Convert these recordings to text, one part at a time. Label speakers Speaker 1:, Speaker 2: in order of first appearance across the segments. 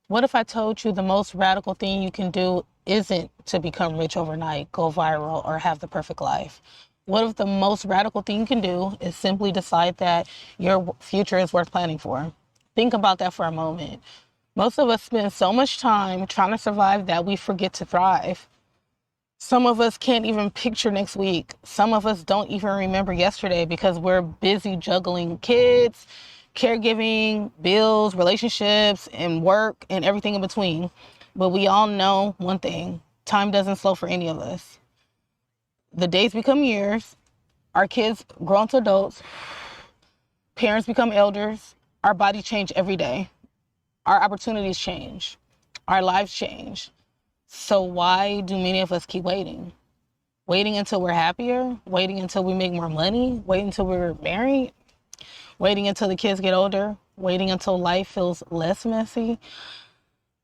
Speaker 1: What if I told you the most radical thing you can do isn't to become rich overnight, go viral, or have the perfect life? What if the most radical thing you can do is simply decide that your future is worth planning for? Think about that for a moment. Most of us spend so much time trying to survive that we forget to thrive. Some of us can't even picture next week. Some of us don't even remember yesterday because we're busy juggling kids, caregiving, bills, relationships, and work, and everything in between. But we all know one thing: time doesn't slow for any of us. The days become years, our kids grow into adults, parents become elders, our bodies change every day, our opportunities change, our lives change. So why do many of us keep waiting? Waiting until we're happier? Waiting until we make more money? Waiting until we're married? Waiting until the kids get older? Waiting until life feels less messy?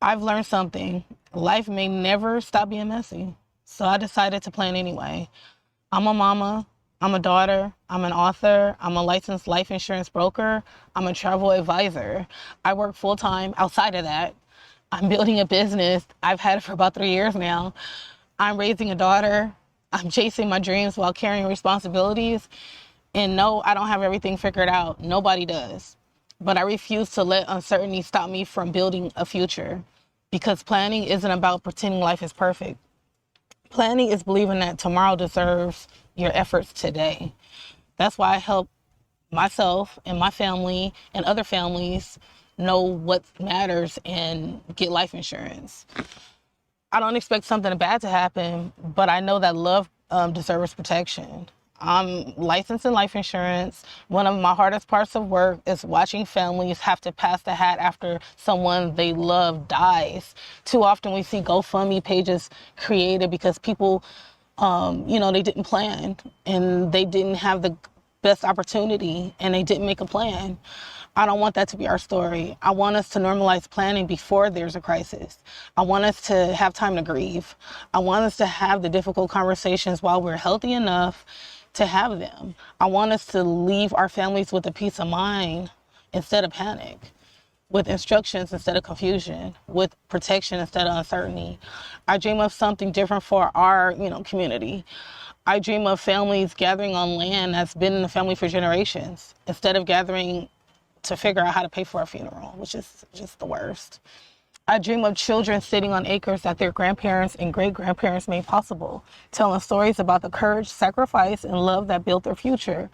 Speaker 1: I've learned something. Life may never stop being messy. So I decided to plan anyway. I'm a mama. I'm a daughter. I'm an author. I'm a licensed life insurance broker. I'm a travel advisor. I work full time outside of that. I'm building a business. I've had it for about 3 years now. I'm raising a daughter. I'm chasing my dreams while carrying responsibilities. And no, I don't have everything figured out. Nobody does. But I refuse to let uncertainty stop me from building a future, because planning isn't about pretending life is perfect. Planning is believing that tomorrow deserves your efforts today. That's why I help myself and my family and other families know what matters and get life insurance. I don't expect something bad to happen, but I know that love deserves protection. I'm licensed in life insurance. One of my hardest parts of work is watching families have to pass the hat after someone they love dies. Too often we see GoFundMe pages created because people, they didn't plan and they didn't have the best opportunity and they didn't make a plan. I don't want that to be our story. I want us to normalize planning before there's a crisis. I want us to have time to grieve. I want us to have the difficult conversations while we're healthy enough to have them. I want us to leave our families with a peace of mind instead of panic, with instructions instead of confusion, with protection instead of uncertainty. I dream of something different for our, community. I dream of families gathering on land that's been in the family for generations, instead of gathering to figure out how to pay for a funeral, which is just the worst. I dream of children sitting on acres that their grandparents and great-grandparents made possible, telling stories about the courage, sacrifice, and love that built their future.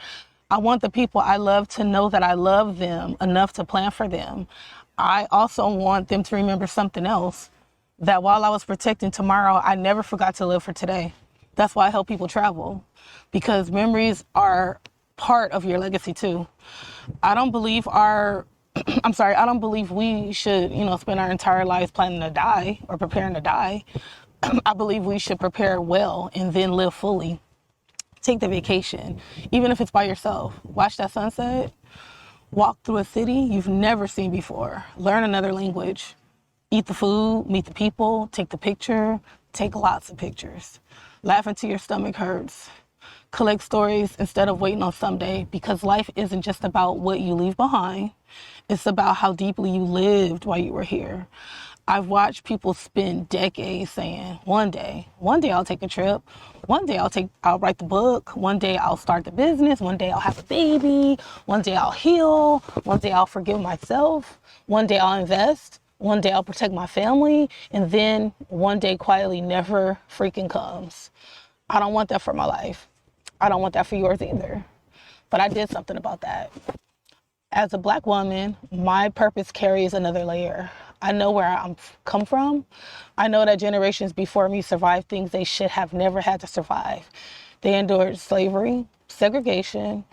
Speaker 1: I want the people I love to know that I love them enough to plan for them. I also want them to remember something else, that while I was protecting tomorrow, I never forgot to live for today. That's why I help people travel, because memories are part of your legacy too. I don't believe I don't believe we should, spend our entire lives planning to die or preparing to die. I believe we should prepare well and then live fully. Take the vacation, even if it's by yourself. Watch that sunset. Walk through a city you've never seen before. Learn another language. Eat the food, meet the people, take the picture, take lots of pictures. Laugh until your stomach hurts. Collect stories instead of waiting on someday, because life isn't just about what you leave behind. It's about how deeply you lived while you were here. I've watched people spend decades saying, one day I'll take a trip. One day I'll write the book. One day I'll start the business. One day I'll have a baby. One day I'll heal. One day I'll forgive myself. One day I'll invest. One day I'll protect my family. And then one day quietly never freaking comes. I don't want that for my life. I don't want that for yours either. But I did something about that. As a Black woman, my purpose carries another layer. I know where I'm come from. I know that generations before me survived things they should have never had to survive. They endured slavery, segregation,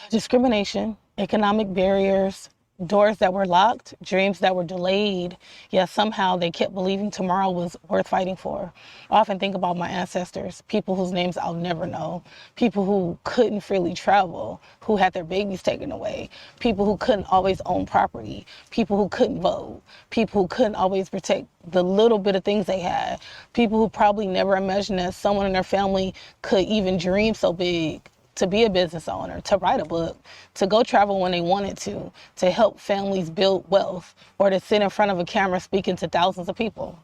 Speaker 1: discrimination, economic barriers, doors that were locked, dreams that were delayed, yet somehow they kept believing tomorrow was worth fighting for. I often think about my ancestors, people whose names I'll never know, people who couldn't freely travel, who had their babies taken away, people who couldn't always own property, people who couldn't vote, people who couldn't always protect the little bit of things they had, people who probably never imagined that someone in their family could even dream so big. to be a business owner, to write a book, to go travel when they wanted to help families build wealth, or to sit in front of a camera speaking to thousands of people.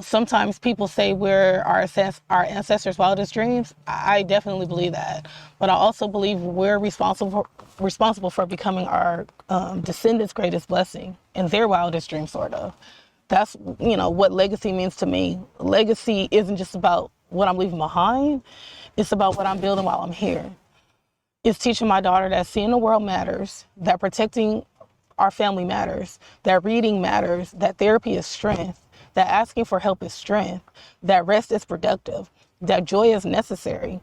Speaker 1: Sometimes people say we're our ancestors' wildest dreams. I definitely believe that. But I also believe we're responsible for becoming our descendants' greatest blessing and their wildest dream, sort of. That's, what legacy means to me. Legacy isn't just about what I'm leaving behind. It's about what I'm building while I'm here. It's teaching my daughter that seeing the world matters, that protecting our family matters, that reading matters, that therapy is strength, that asking for help is strength, that rest is productive, that joy is necessary,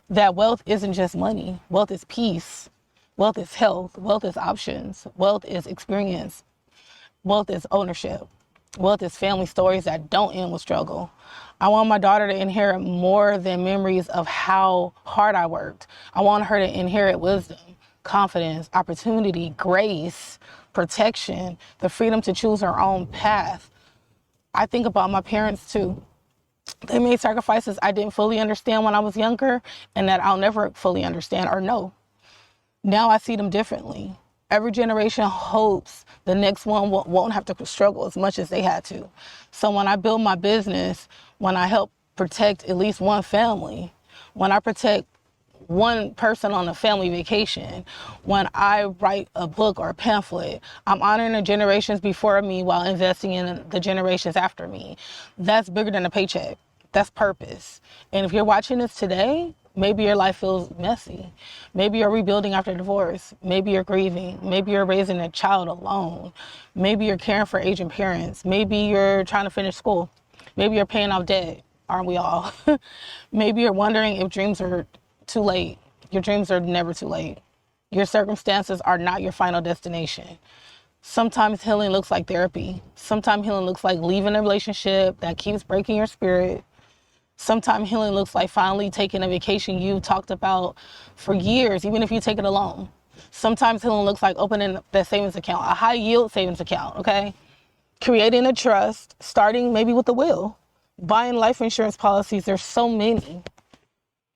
Speaker 1: that wealth isn't just money. Wealth is peace. Wealth is health. Wealth is options. Wealth is experience. Wealth is ownership. Wealth is family stories that don't end with struggle. I want my daughter to inherit more than memories of how hard I worked. I want her to inherit wisdom, confidence, opportunity, grace, protection, the freedom to choose her own path. I think about my parents too. They made sacrifices I didn't fully understand when I was younger, and that I'll never fully understand or know. Now I see them differently. Every generation hopes the next one won't have to struggle as much as they had to. So when I build my business, when I help protect at least one family, when I protect one person on a family vacation, when I write a book or a pamphlet, I'm honoring the generations before me while investing in the generations after me. That's bigger than a paycheck. That's purpose. And if you're watching this today, maybe your life feels messy. Maybe you're rebuilding after divorce. Maybe you're grieving. Maybe you're raising a child alone. Maybe you're caring for aging parents. Maybe you're trying to finish school. Maybe you're paying off debt. Aren't we all? Maybe you're wondering if dreams are too late. Your dreams are never too late. Your circumstances are not your final destination. Sometimes healing looks like therapy. Sometimes healing looks like leaving a relationship that keeps breaking your spirit. Sometimes healing looks like finally taking a vacation you talked about for years, even if you take it alone. Sometimes healing looks like opening that savings account, a high yield savings account, okay? Creating a trust, starting maybe with a will, buying life insurance policies. There's so many.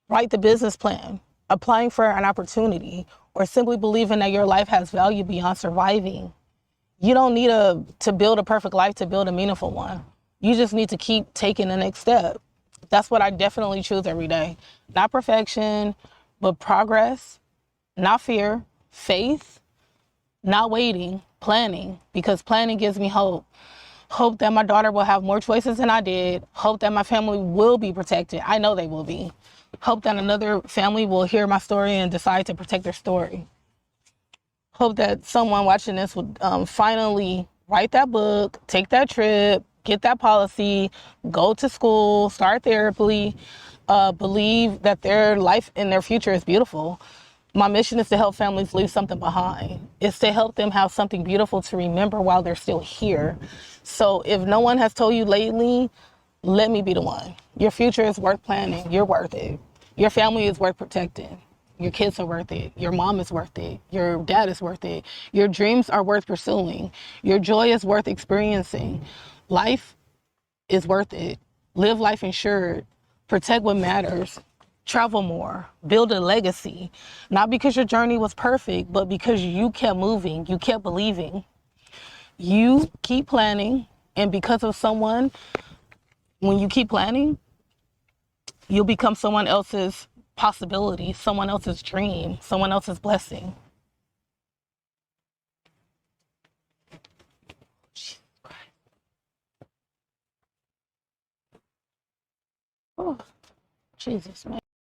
Speaker 1: Write the business plan, applying for an opportunity, or simply believing that your life has value beyond surviving. You don't need to build a perfect life to build a meaningful one. You just need to keep taking the next step. That's what I definitely choose every day. Not perfection, but progress, not fear, faith, not waiting, planning, because planning gives me hope. Hope that my daughter will have more choices than I did. Hope that my family will be protected. I know they will be. Hope that another family will hear my story and decide to protect their story. Hope that someone watching this would finally write that book, take that trip, get that policy, go to school, start therapy, believe that their life and their future is beautiful. My mission is to help families leave something behind. It's to help them have something beautiful to remember while they're still here. So if no one has told you lately, let me be the one. Your future is worth planning. You're worth it. Your family is worth protecting. Your kids are worth it. Your mom is worth it. Your dad is worth it. Your dreams are worth pursuing. Your joy is worth experiencing. Life is worth it. Live life insured. Protect what matters. Travel more. Build a legacy. Not because your journey was perfect, but because you kept moving. You kept believing. You keep planning. And because of someone, when you keep planning, you'll become someone else's possibility, someone else's dream, someone else's blessing. Jesus Christ. Oh, Jesus, man.